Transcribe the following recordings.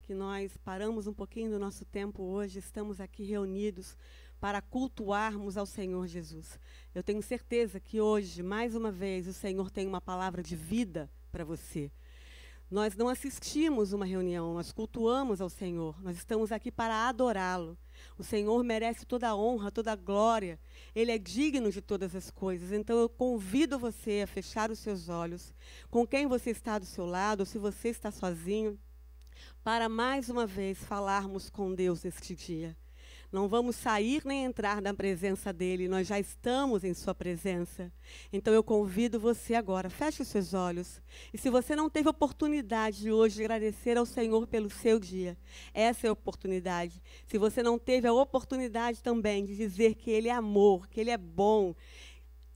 que nós paramos um pouquinho do nosso tempo hoje, estamos aqui reunidos para cultuarmos ao Senhor Jesus. Eu tenho certeza que hoje, mais uma vez, o Senhor tem uma palavra de vida para você. Nós não assistimos uma reunião, nós cultuamos ao Senhor. Nós estamos aqui para adorá-lo. O Senhor merece toda a honra, toda a glória. Ele é digno de todas as coisas. Então eu convido você a fechar os seus olhos, com quem você está do seu lado, ou se você está sozinho, para mais uma vez falarmos com Deus neste dia. Não vamos sair nem entrar na presença dEle, nós já estamos em sua presença. Então eu convido você agora, feche os seus olhos. E se você não teve oportunidade de hoje agradecer ao Senhor pelo seu dia, essa é a oportunidade. Se você não teve a oportunidade também de dizer que Ele é amor, que Ele é bom,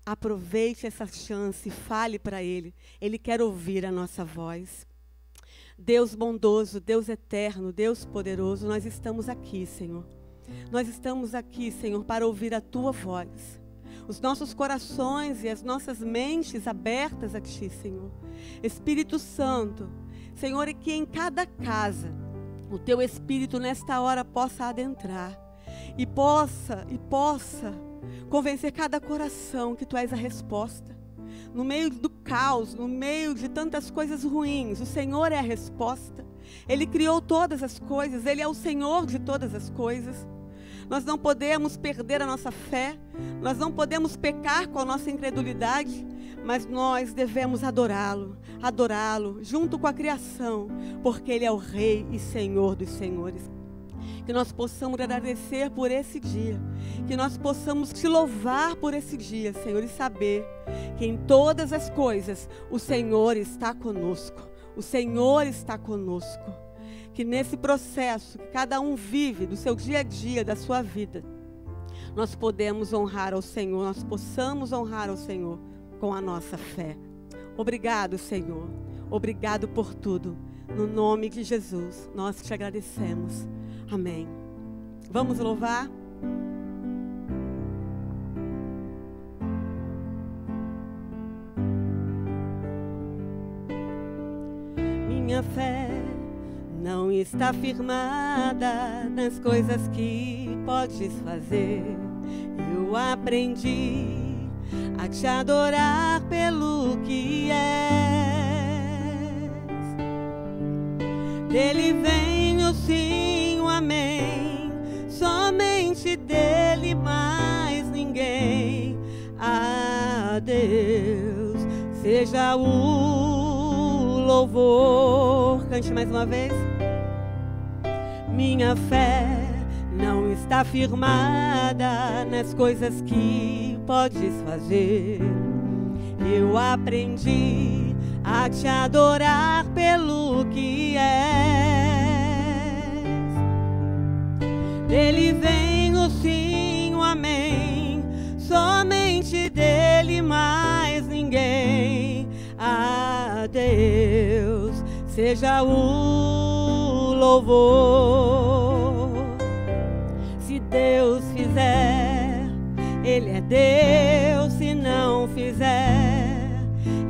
aproveite essa chance e fale para Ele. Ele quer ouvir a nossa voz. Deus bondoso, Deus eterno, Deus poderoso, nós estamos aqui, Senhor. Nós estamos aqui, Senhor, para ouvir a Tua voz. Os nossos corações e as nossas mentes abertas a Ti, Senhor. Espírito Santo, Senhor, e que em cada casa o Teu Espírito nesta hora possa adentrar e possa convencer cada coração que Tu és a resposta. No meio do caos, no meio de tantas coisas ruins, o Senhor é a resposta. Ele criou todas as coisas, Ele é o Senhor de todas as coisas. Nós não podemos perder a nossa fé, nós não podemos pecar com a nossa incredulidade, mas nós devemos adorá-lo, junto com a criação, porque Ele é o Rei e Senhor dos Senhores. Que nós possamos agradecer por esse dia, que nós possamos Te louvar por esse dia, Senhor, e saber que em todas as coisas o Senhor está conosco, o Senhor está conosco. Que nesse processo que cada um vive do seu dia a dia, da sua vida, nós podemos honrar ao Senhor, nós possamos honrar ao Senhor com a nossa fé. Obrigado, Senhor. Obrigado por tudo. No nome de Jesus, nós Te agradecemos. Amém. Vamos louvar? Minha fé não está firmada nas coisas que podes fazer. Eu aprendi a Te adorar pelo que és. Dele vem o sim, o amém, somente dele, mais ninguém. A Deus seja o louvor. Cante mais uma vez. Minha fé não está firmada nas coisas que podes fazer. Eu aprendi a Te adorar pelo que és. Dele vem o sim, o amém, somente dele, mais ninguém. A Deus seja o louvor. Se Deus fizer, Ele é Deus. Se não fizer,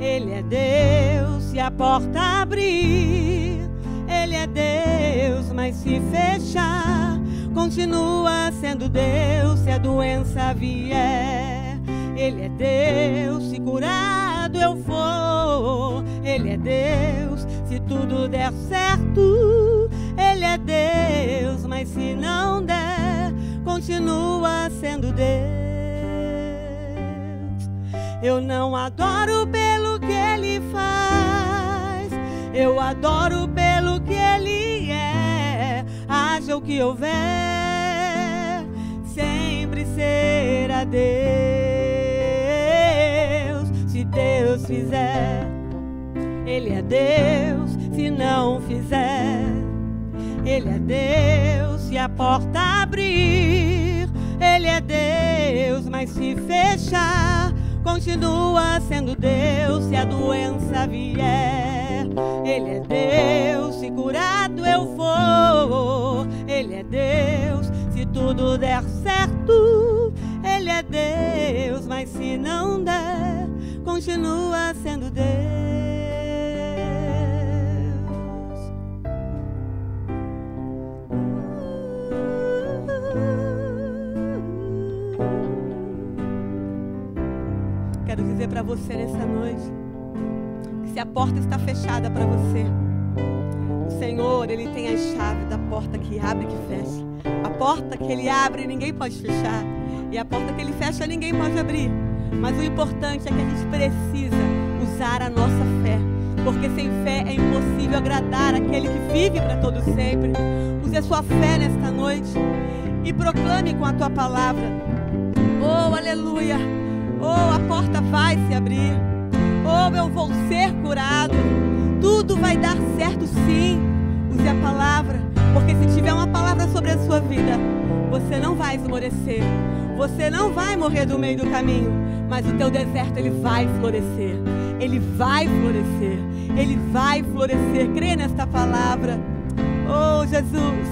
Ele é Deus. Se a porta abrir, Ele é Deus. Mas se fechar, continua sendo Deus. Se a doença vier, Ele é Deus. Se curado eu for, Ele é Deus. Se tudo der certo, Ele é Deus. Mas se não der, continua sendo Deus. Eu não adoro pelo que Ele faz, eu adoro pelo que Ele é. Haja o que houver, sempre será Deus. Se Deus fizer, Ele é Deus. Se não fizer, Ele é Deus. Se a porta abrir, Ele é Deus. Mas se fechar, continua sendo Deus. Se a doença vier, Ele é Deus. Se curado eu for, Ele é Deus. Se tudo der certo, Ele é Deus. Mas se não der, continua sendo Deus. quero dizer para você nessa noite, que se a porta está fechada para você, o Senhor, Ele tem a chave da porta que abre e que fecha. A porta que Ele abre, ninguém pode fechar. E a porta que Ele fecha, ninguém pode abrir. Mas o importante é que a gente precisa usar a nossa fé. Porque sem fé é impossível agradar aquele que vive para todo sempre. Use a sua fé nesta noite e proclame com a tua palavra. Oh, aleluia! Oh, a porta vai se abrir. Oh, eu vou ser curado. Tudo vai dar certo, sim. Use a palavra, porque se tiver uma palavra sobre a sua vida, você não vai esmorecer. Você não vai morrer no meio do caminho, mas o teu deserto, ele vai florescer. Ele vai florescer. Ele vai florescer. Crê nesta palavra. Oh, Jesus.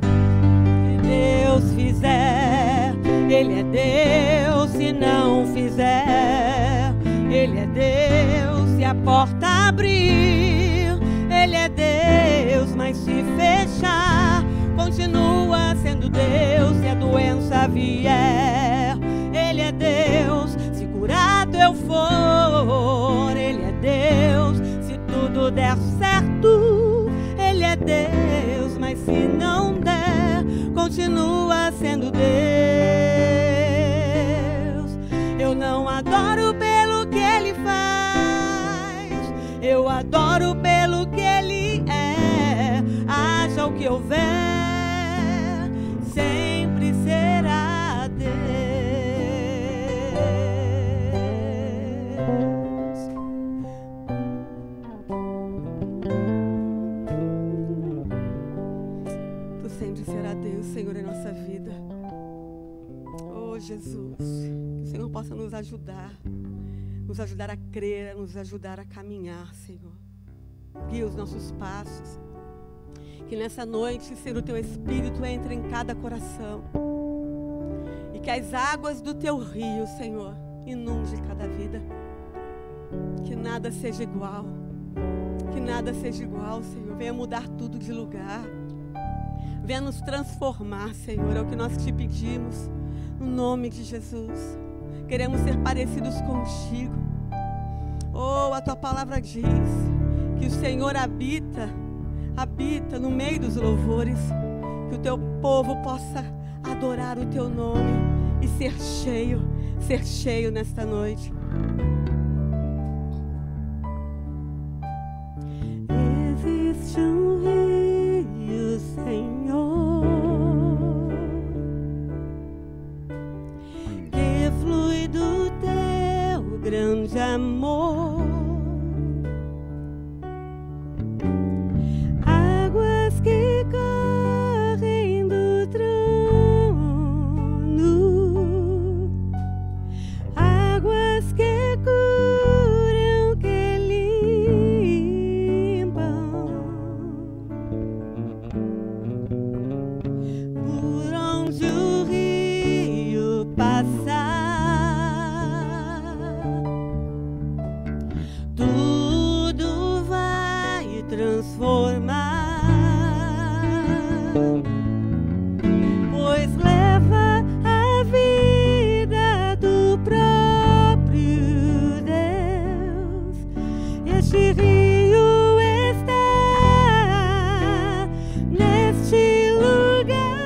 Se Deus fizer, Ele é Deus. Se não fizer, Ele é Deus. Se a porta abrir, Ele é Deus. Mas se fechar, continua sendo Deus. Se a doença vier, Ele é Deus. Se curado eu for, Ele é Deus. Se tudo der certo, Ele é Deus. Mas se não der, continua sendo Deus. Eu não adoro pelo que Ele faz, eu adoro pelo que Ele é. Haja o que houver, sempre será Deus. Tu sempre será Deus, Senhor, em nossa vida. Oh, Jesus, que o Senhor possa nos ajudar a crer, nos ajudar a caminhar, Senhor. Guia os nossos passos. Que nessa noite, Senhor, o Teu Espírito entre em cada coração. E que as águas do Teu rio, Senhor, inunde cada vida. Que nada seja igual. Que nada seja igual, Senhor. Venha mudar tudo de lugar. Venha nos transformar, Senhor. É o que nós Te pedimos. No nome de Jesus. Queremos ser parecidos contigo. Oh, a Tua palavra diz que o Senhor habita no meio dos louvores. Que o Teu povo possa adorar o Teu nome e ser cheio nesta noite. Existe um rio, Senhor, que flui do Teu grande amor. Que correm do trono, águas que curam, que limpam, por onde o rio passar, tudo vai transformar. Pois leva a vida do próprio Deus. Este rio está neste lugar.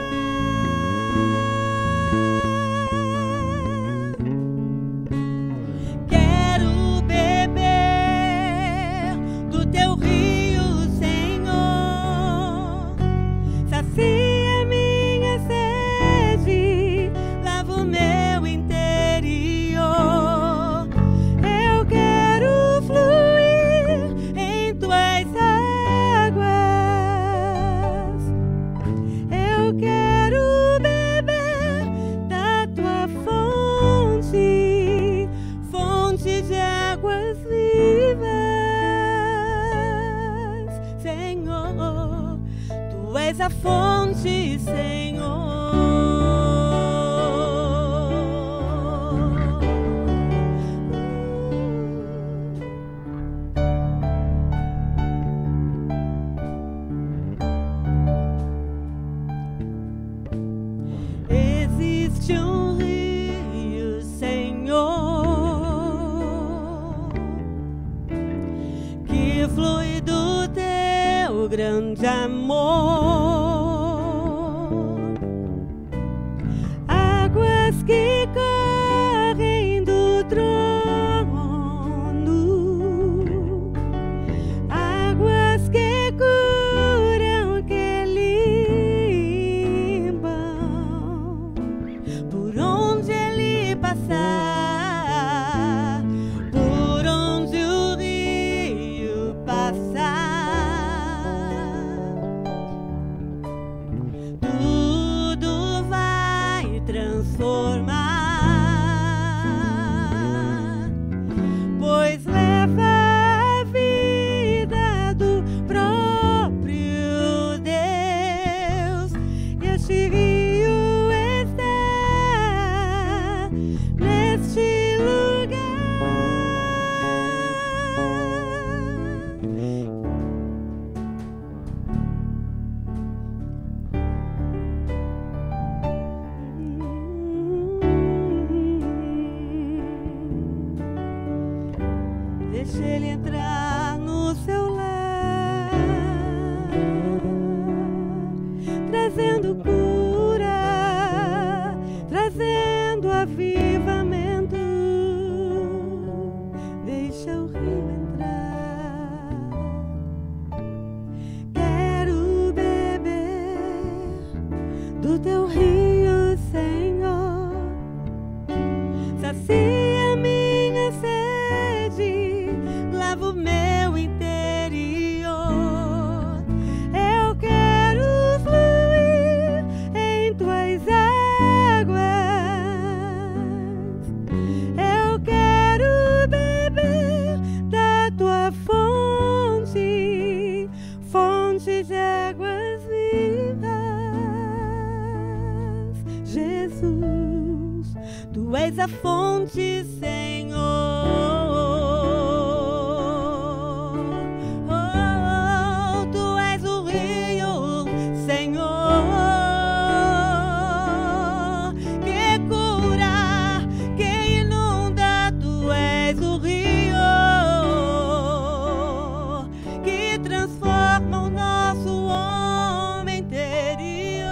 Quero beber do Teu rio, Senhor. Sacia minha sede, lava o meu interior. Eu quero fluir em Tuas águas. Eu quero beber da Tua fonte, fonte de águas vivas, Senhor. Tu és a fonte, Senhor. Existe um rio, Senhor, grande amor. Águas que correm do trono, águas que curam, que limpam, por onde ele passar, por onde o rio passar, tudo vai transformar, pois leva a vida do próprio Deus, e este rio está neste lugar. Deixa ele entrar no seu lar, trazendo cura, trazendo avivamento. Deixa o rio entrar. Quero beber do teu rio, Senhor. Sacia minha sede, lava o meu interior. Eu quero fluir em tuas águas. Eu quero beber da tua fonte, fonte de águas vivas. Jesus, tu és a fonte, Senhor. Oh, tu és o rio, Senhor, que cura, que inunda. Tu és o rio que transforma o nosso homem interior.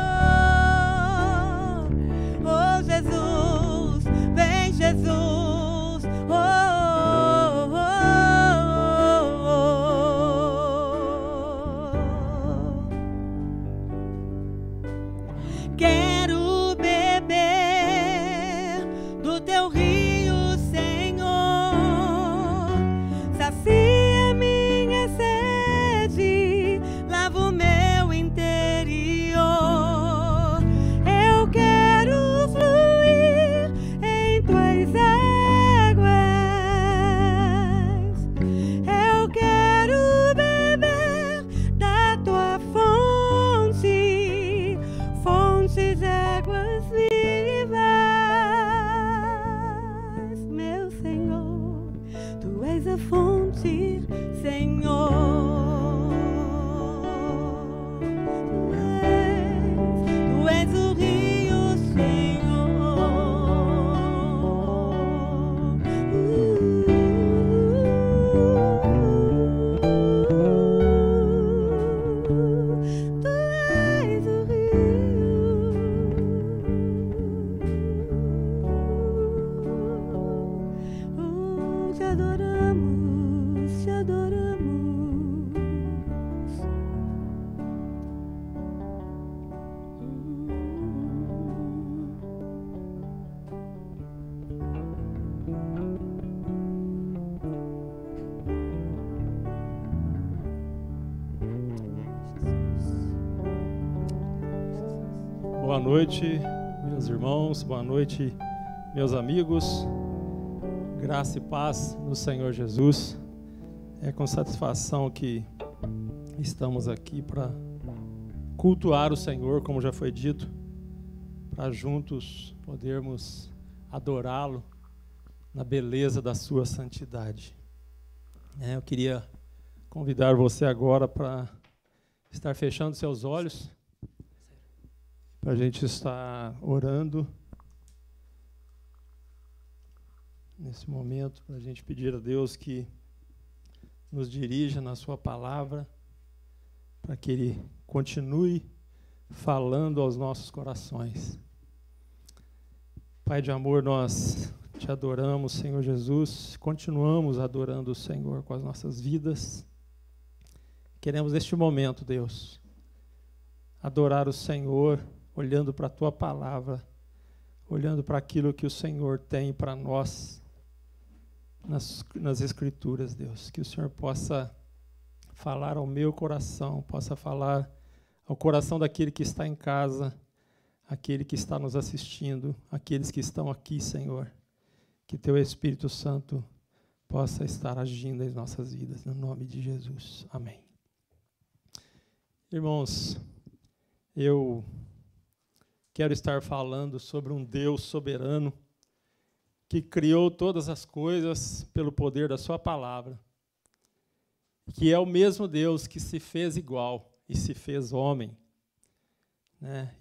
Oh, Jesus, vem, Jesus. Oh, oh, oh, oh. Quero beber do teu rio, Senhor. Sacia minha sede, lava o meu interior. Eu quero fluir em tuas águas. Eu quero beber da tua fonte, fonte de águas vivas. Meu Senhor, tu és a fonte, Senhor. Tu és o rio, Senhor. Tu és o rio. Te adoramos, te adoramos. Boa noite, meus irmãos, boa noite, meus amigos. Graça e paz no Senhor Jesus. É com satisfação que estamos aqui para cultuar o Senhor, como já foi dito, para juntos podermos adorá-lo na beleza da sua santidade. Eu queria convidar você agora para estar fechando seus olhos, para a gente estar orando nesse momento, para a gente pedir a Deus que nos dirija na sua palavra, para que Ele continue falando aos nossos corações. Pai de amor, nós te adoramos, Senhor Jesus, continuamos adorando o Senhor com as nossas vidas. Queremos neste momento, Deus, adorar o Senhor, olhando para a Tua palavra, olhando para aquilo que o Senhor tem para nós nas Escrituras, Deus. Que o Senhor possa falar ao meu coração, possa falar ao coração daquele que está em casa, aquele que está nos assistindo, aqueles que estão aqui, Senhor. Que Teu Espírito Santo possa estar agindo em nossas vidas, no nome de Jesus. Amém. Irmãos, eu quero estar falando sobre um Deus soberano que criou todas as coisas pelo poder da sua palavra, que é o mesmo Deus que se fez igual e se fez homem.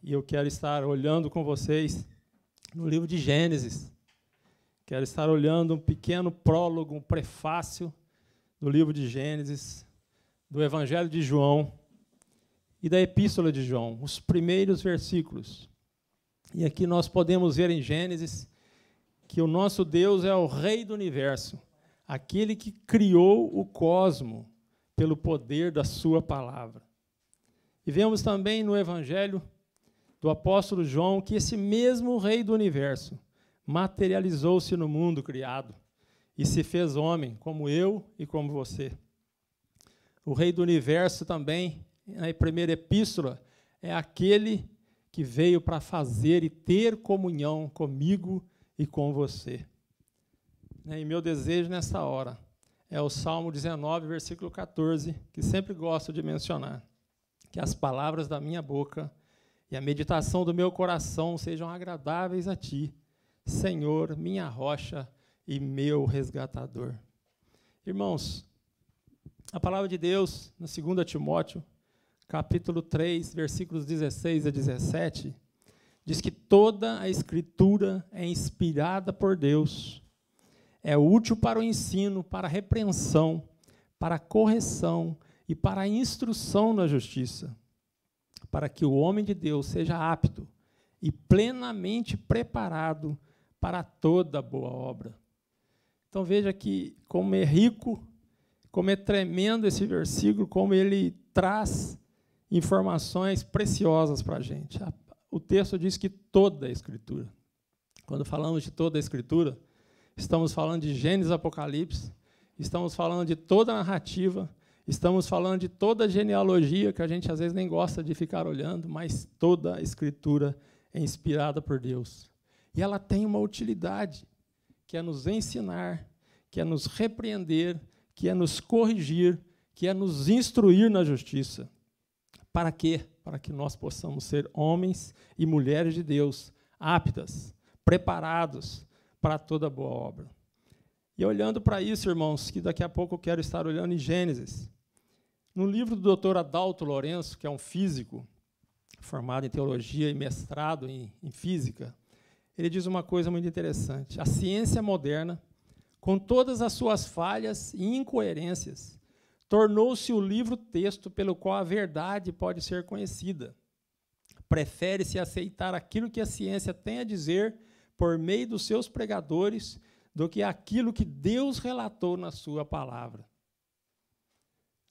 E eu quero estar olhando com vocês no livro de Gênesis. Quero estar olhando um pequeno prólogo, um prefácio do livro de Gênesis, do Evangelho de João e da Epístola de João, os primeiros versículos. E aqui nós podemos ver em Gênesis que o nosso Deus é o Rei do Universo, aquele que criou o cosmo pelo poder da sua palavra. E vemos também no Evangelho do apóstolo João que esse mesmo Rei do Universo materializou-se no mundo criado e se fez homem, como eu e como você. O Rei do Universo também, na primeira epístola, é aquele que veio para fazer e ter comunhão comigo e com você. E meu desejo nessa hora é o Salmo 19, versículo 14, que sempre gosto de mencionar. Que as palavras da minha boca e a meditação do meu coração sejam agradáveis a Ti, Senhor, minha rocha e meu resgatador. Irmãos, a palavra de Deus, no 2 Timóteo, capítulo 3, versículos 16 a 17, diz que toda a Escritura é inspirada por Deus, é útil para o ensino, para a repreensão, para a correção e para a instrução na justiça, para que o homem de Deus seja apto e plenamente preparado para toda boa obra. Então veja que como é rico, como é tremendo esse versículo, como ele traz informações preciosas para a gente. O texto diz que toda a Escritura. Quando falamos de toda a Escritura, estamos falando de Gênesis, Apocalipse, estamos falando de toda a narrativa, estamos falando de toda a genealogia, que a gente às vezes nem gosta de ficar olhando, mas toda a Escritura é inspirada por Deus. E ela tem uma utilidade, que é nos ensinar, que é nos repreender, que é nos corrigir, que é nos instruir na justiça. Para quê? Para que nós possamos ser homens e mulheres de Deus, aptas, preparados para toda boa obra. E olhando para isso, irmãos, que daqui a pouco eu quero estar olhando em Gênesis, no livro do Dr. Adalto Lourenço, que é um físico formado em teologia e mestrado em física, ele diz uma coisa muito interessante. A ciência moderna, com todas as suas falhas e incoerências, tornou-se o livro-texto pelo qual a verdade pode ser conhecida. Prefere-se aceitar aquilo que a ciência tem a dizer por meio dos seus pregadores do que aquilo que Deus relatou na sua palavra.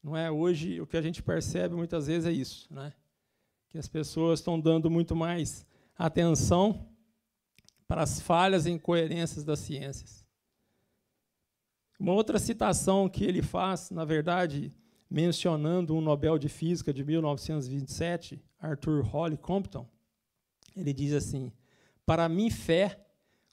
Não é? Hoje, o que a gente percebe muitas vezes é isso, né? Que as pessoas estão dando muito mais atenção para as falhas e incoerências das ciências. Uma outra citação que ele faz, na verdade, mencionando um Nobel de Física de 1927, Arthur Holly Compton, ele diz assim: para mim, fé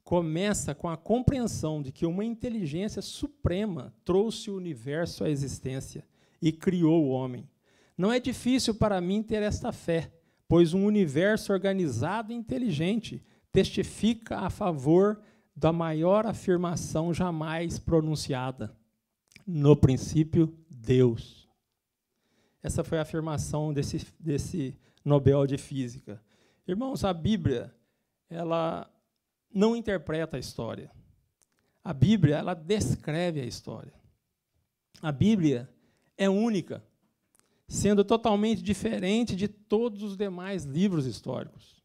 começa com a compreensão de que uma inteligência suprema trouxe o universo à existência e criou o homem. Não é difícil para mim ter esta fé, pois um universo organizado e inteligente testifica a favor da maior afirmação jamais pronunciada. No princípio, Deus. Essa foi a afirmação desse Nobel de Física. Irmãos, a Bíblia, ela não interpreta a história. A Bíblia, ela descreve a história. A Bíblia é única. sendo totalmente diferente de todos os demais livros históricos.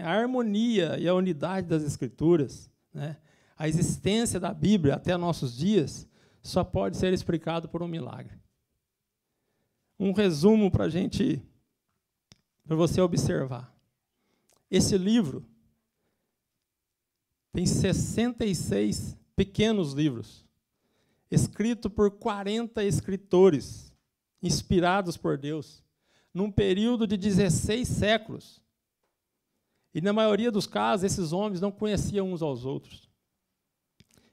A harmonia e a unidade das Escrituras, a existência da Bíblia até nossos dias, só pode ser explicado por um milagre. Um resumo para você observar. Esse livro tem 66 pequenos livros, escritos por 40 escritores, inspirados por Deus, num período de 16 séculos. E, na maioria dos casos, esses homens não conheciam uns aos outros.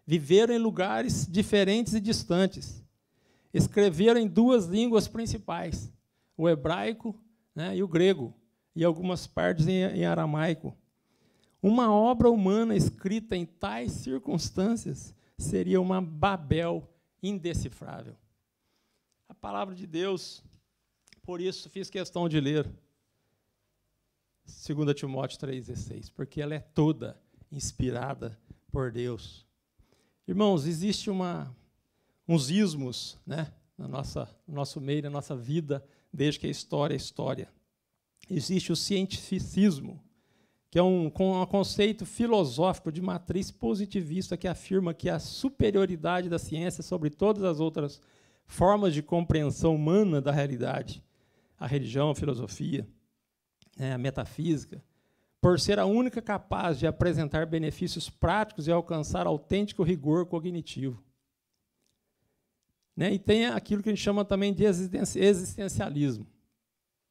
Viveram em lugares diferentes e distantes. Escreveram em 2 línguas principais, o hebraico, e o grego, e algumas partes em aramaico. Uma obra humana escrita em tais circunstâncias seria uma Babel indecifrável. A palavra de Deus, por isso fiz questão de ler 2 Timóteo 3,16, porque ela é toda inspirada por Deus. Irmãos, existe uns ismos, no nosso meio, na nossa vida, desde que a história é história. Existe o cientificismo, que é um conceito filosófico de matriz positivista que afirma que a superioridade da ciência sobre todas as outras formas de compreensão humana da realidade, a religião, a filosofia, a metafísica, por ser a única capaz de apresentar benefícios práticos e alcançar autêntico rigor cognitivo. E tem aquilo que a gente chama também de existencialismo.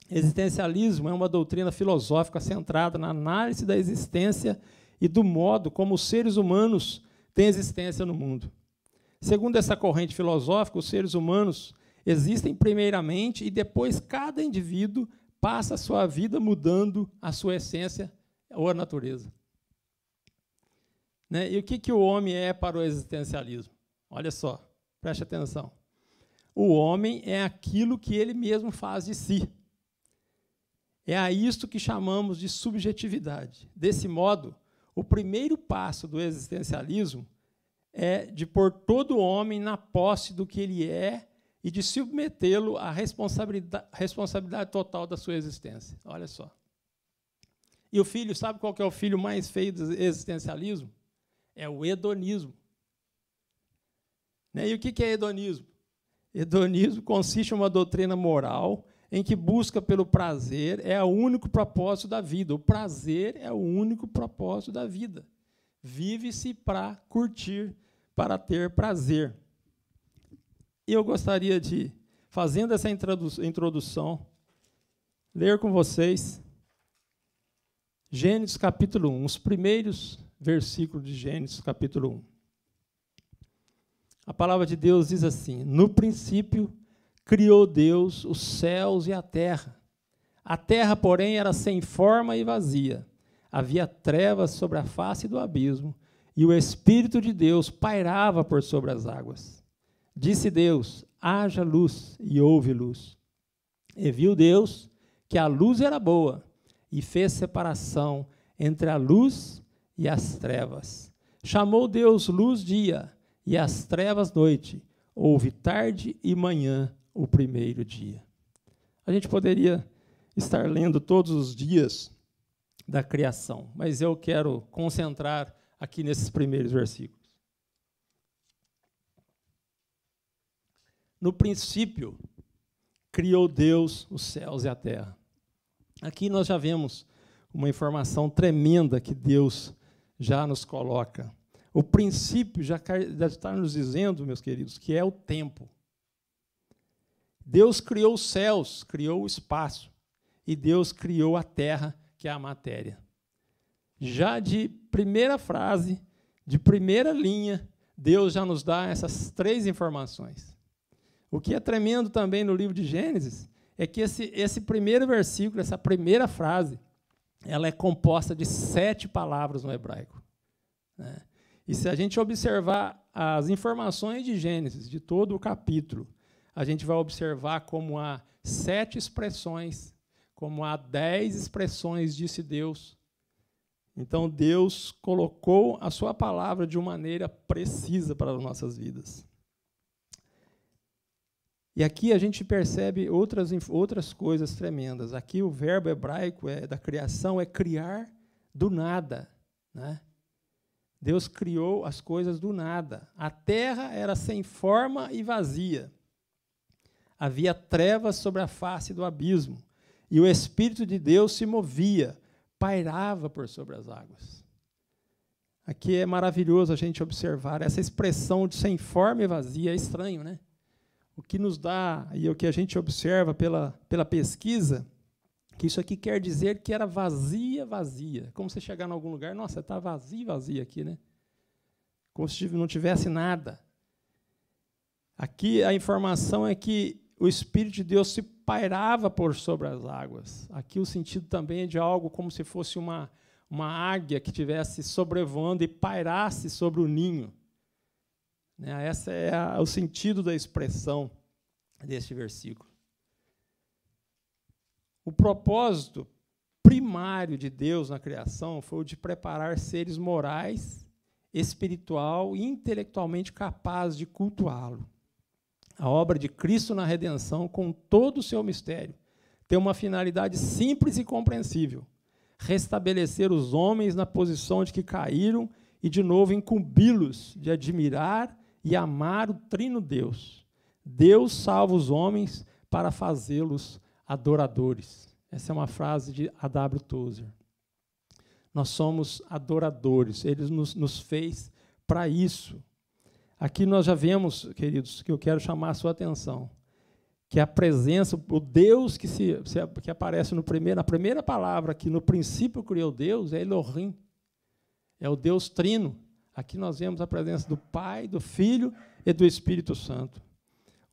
Existencialismo é uma doutrina filosófica centrada na análise da existência e do modo como os seres humanos têm existência no mundo. Segundo essa corrente filosófica, os seres humanos existem primeiramente e depois cada indivíduo passa a sua vida mudando a sua essência ou a natureza. E o que o homem é para o existencialismo? Olha só, preste atenção. O homem é aquilo que ele mesmo faz de si. É a isto que chamamos de subjetividade. Desse modo, o primeiro passo do existencialismo é de pôr todo homem na posse do que ele é e de submetê-lo à responsabilidade total da sua existência. Olha só. E o filho, sabe qual que é o filho mais feio do existencialismo? É o hedonismo. E o que é hedonismo? Hedonismo consiste em uma doutrina moral em que busca pelo prazer é o único propósito da vida. O prazer é o único propósito da vida. Vive-se para curtir, para ter prazer. E eu gostaria de, fazendo essa introdução, ler com vocês Gênesis capítulo 1, os primeiros versículos de Gênesis capítulo 1. A palavra de Deus diz assim: no princípio criou Deus os céus e a terra. A terra, porém, era sem forma e vazia. Havia trevas sobre a face do abismo, e o Espírito de Deus pairava por sobre as águas. Disse Deus: haja luz, e houve luz. E viu Deus que a luz era boa, e fez separação entre a luz e as trevas. Chamou Deus luz dia, e as trevas noite. Houve tarde e manhã, o primeiro dia. A gente poderia estar lendo todos os dias da criação, mas eu quero concentrar aqui nesses primeiros versículos. No princípio, criou Deus os céus e a terra. Aqui nós já vemos uma informação tremenda que Deus já nos coloca. O princípio já está nos dizendo, meus queridos, que é o tempo. Deus criou os céus, criou o espaço, e Deus criou a terra, que é a matéria. Já de primeira frase, de primeira linha, Deus já nos dá essas 3 informações. O que é tremendo também no livro de Gênesis é que esse primeiro versículo, essa primeira frase, ela é composta de 7 palavras no hebraico. E se a gente observar as informações de Gênesis, de todo o capítulo, a gente vai observar como há 7 expressões, como há 10 expressões, disse Deus. Então, Deus colocou a sua palavra de uma maneira precisa para as nossas vidas. E aqui a gente percebe outras coisas tremendas. Aqui o verbo hebraico da criação é criar do nada, né? Deus criou as coisas do nada. A terra era sem forma e vazia. Havia trevas sobre a face do abismo. E o Espírito de Deus se movia, pairava por sobre as águas. Aqui é maravilhoso a gente observar essa expressão de sem forma e vazia. É estranho, né? O que nos dá, e o que a gente observa pela pesquisa, que isso aqui quer dizer que era vazia. Como você chegar em algum lugar, nossa, está vazia aqui, né? Como se não tivesse nada. Aqui a informação é que o Espírito de Deus se pairava por sobre as águas. Aqui o sentido também é de algo como se fosse uma águia que estivesse sobrevoando e pairasse sobre o ninho. Esse é o sentido da expressão deste versículo. O propósito primário de Deus na criação foi o de preparar seres morais, espiritual e intelectualmente capazes de cultuá-lo. A obra de Cristo na redenção, com todo o seu mistério, tem uma finalidade simples e compreensível: restabelecer os homens na posição de que caíram e, de novo, incumbi-los de admirar e amar o trino Deus. Deus salva os homens para fazê-los adoradores. Essa é uma frase de A.W. Tozer. Nós somos adoradores. Ele nos fez para isso. Aqui nós já vemos, queridos, que eu quero chamar a sua atenção, que a presença, o Deus que aparece na primeira palavra, que no princípio criou Deus, é Elohim. É o Deus trino. Aqui nós vemos a presença do Pai, do Filho e do Espírito Santo.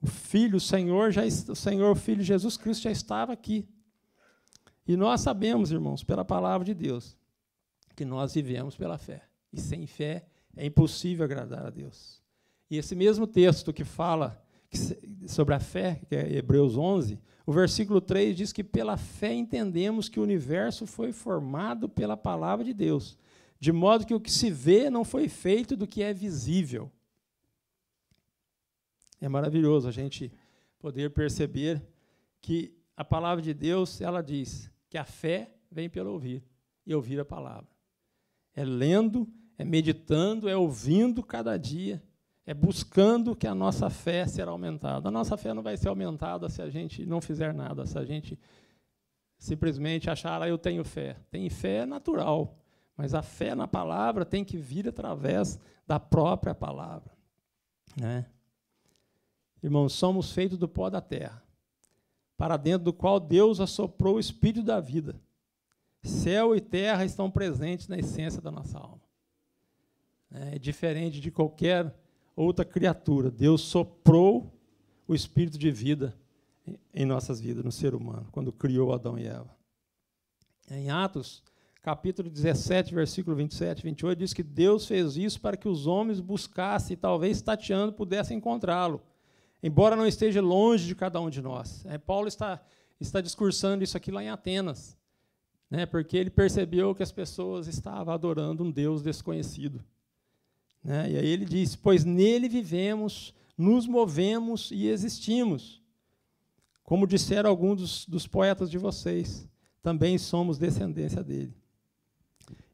O Filho, o Filho Jesus Cristo já estava aqui. E nós sabemos, irmãos, pela palavra de Deus, que nós vivemos pela fé. E sem fé é impossível agradar a Deus. E esse mesmo texto que fala sobre a fé, que é Hebreus 11, o versículo 3 diz que pela fé entendemos que o universo foi formado pela palavra de Deus, de modo que o que se vê não foi feito do que é visível. É maravilhoso a gente poder perceber que a palavra de Deus, ela diz que a fé vem pelo ouvir, e ouvir a palavra. É lendo, é meditando, é ouvindo cada dia, é buscando que a nossa fé será aumentada. A nossa fé não vai ser aumentada se a gente não fizer nada, se a gente simplesmente achar, eu tenho fé. Tem fé natural, mas a fé na palavra tem que vir através da própria palavra, né? Irmãos, somos feitos do pó da terra, para dentro do qual Deus assoprou o Espírito da vida. Céu e terra estão presentes na essência da nossa alma. É diferente de qualquer outra criatura. Deus soprou o Espírito de vida em nossas vidas, no ser humano, quando criou Adão e Eva. Em Atos, capítulo 17, versículo 27 e 28, diz que Deus fez isso para que os homens buscassem e talvez tateando pudessem encontrá-lo, embora não esteja longe de cada um de nós. Paulo está discursando isso aqui lá em Atenas, né, porque ele percebeu que as pessoas estavam adorando um Deus desconhecido. Né, e aí ele diz, pois nele vivemos, nos movemos e existimos. Como disseram alguns dos poetas de vocês, também somos descendência dele.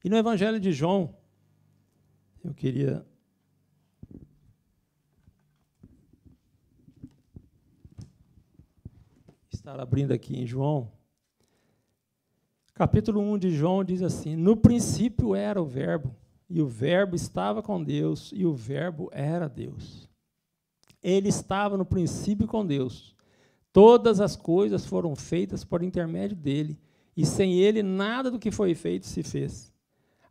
E no Evangelho de João, eu queria estar abrindo aqui em João. Capítulo 1 de João diz assim, no princípio era o Verbo, e o Verbo estava com Deus, e o Verbo era Deus. Ele estava no princípio com Deus. Todas as coisas foram feitas por intermédio dele, e sem ele nada do que foi feito se fez.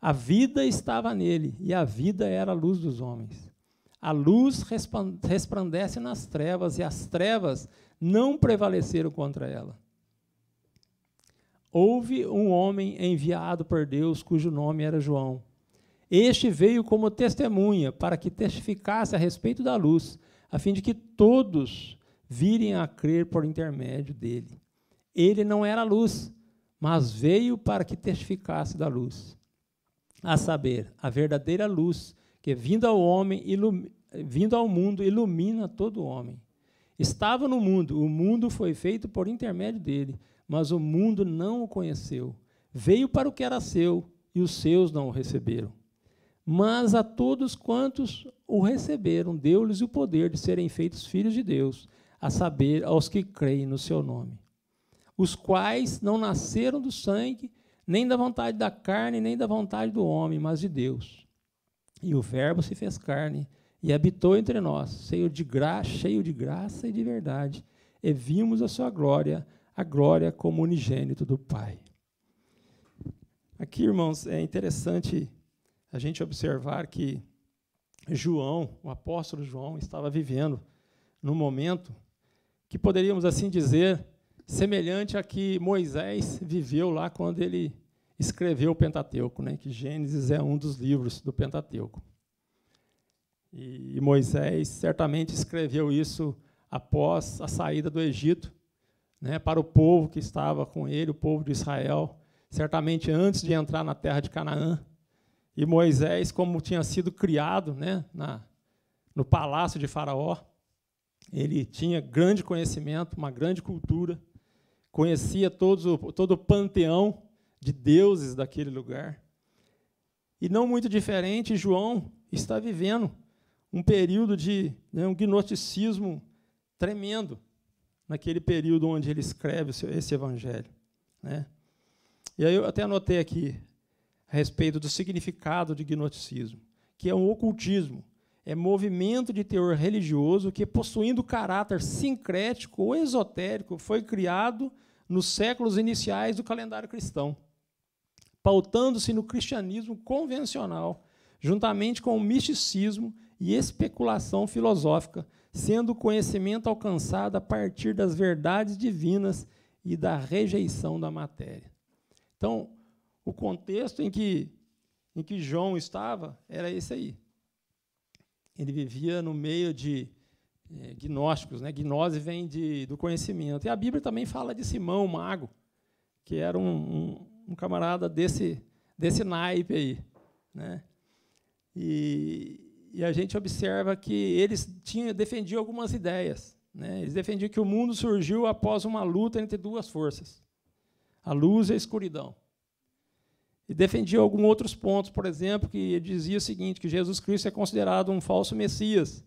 A vida estava nele, e a vida era a luz dos homens. A luz resplandece nas trevas, e as trevas não prevaleceram contra ela. Houve um homem enviado por Deus, cujo nome era João. Este veio como testemunha, para que testificasse a respeito da luz, a fim de que todos virem a crer por intermédio dele. Ele não era a luz, mas veio para que testificasse da luz. A saber, a verdadeira luz, que vindo ao mundo, ilumina todo homem. Estava no mundo, o mundo foi feito por intermédio dele, mas o mundo não o conheceu. Veio para o que era seu, e os seus não o receberam. Mas a todos quantos o receberam, deu-lhes o poder de serem feitos filhos de Deus, a saber, aos que creem no seu nome, os quais não nasceram do sangue, nem da vontade da carne, nem da vontade do homem, mas de Deus. E o Verbo se fez carne e habitou entre nós, cheio de graça e de verdade, e vimos a sua glória, a glória como unigênito do Pai. Aqui, irmãos, é interessante a gente observar que João, o apóstolo João, estava vivendo num momento que poderíamos assim dizer, semelhante a que Moisés viveu lá quando ele escreveu o Pentateuco, né, que Gênesis é um dos livros do Pentateuco. E Moisés certamente escreveu isso após a saída do Egito, né, para o povo que estava com ele, o povo de Israel, certamente antes de entrar na terra de Canaã. E Moisés, como tinha sido criado, né, no palácio de Faraó, ele tinha grande conhecimento, uma grande cultura, conhecia todo o panteão de deuses daquele lugar. E não muito diferente, João está vivendo um período de um gnosticismo tremendo, naquele período onde ele escreve esse evangelho, né? E aí eu até anotei aqui, a respeito do significado de gnosticismo, que é um ocultismo, é movimento de teor religioso que, possuindo caráter sincrético ou esotérico, foi criado nos séculos iniciais do calendário cristão, pautando-se no cristianismo convencional, juntamente com o misticismo e especulação filosófica, sendo o conhecimento alcançado a partir das verdades divinas e da rejeição da matéria. Então, o contexto em que João estava era esse aí. Ele vivia no meio de gnósticos, né? Gnose vem do conhecimento. E a Bíblia também fala de Simão, o mago, que era um camarada desse naipe aí, né? E a gente observa que eles defendiam algumas ideias, né? Eles defendiam que o mundo surgiu após uma luta entre duas forças, a luz e a escuridão. E defendia alguns outros pontos, por exemplo, que dizia o seguinte, que Jesus Cristo é considerado um falso Messias,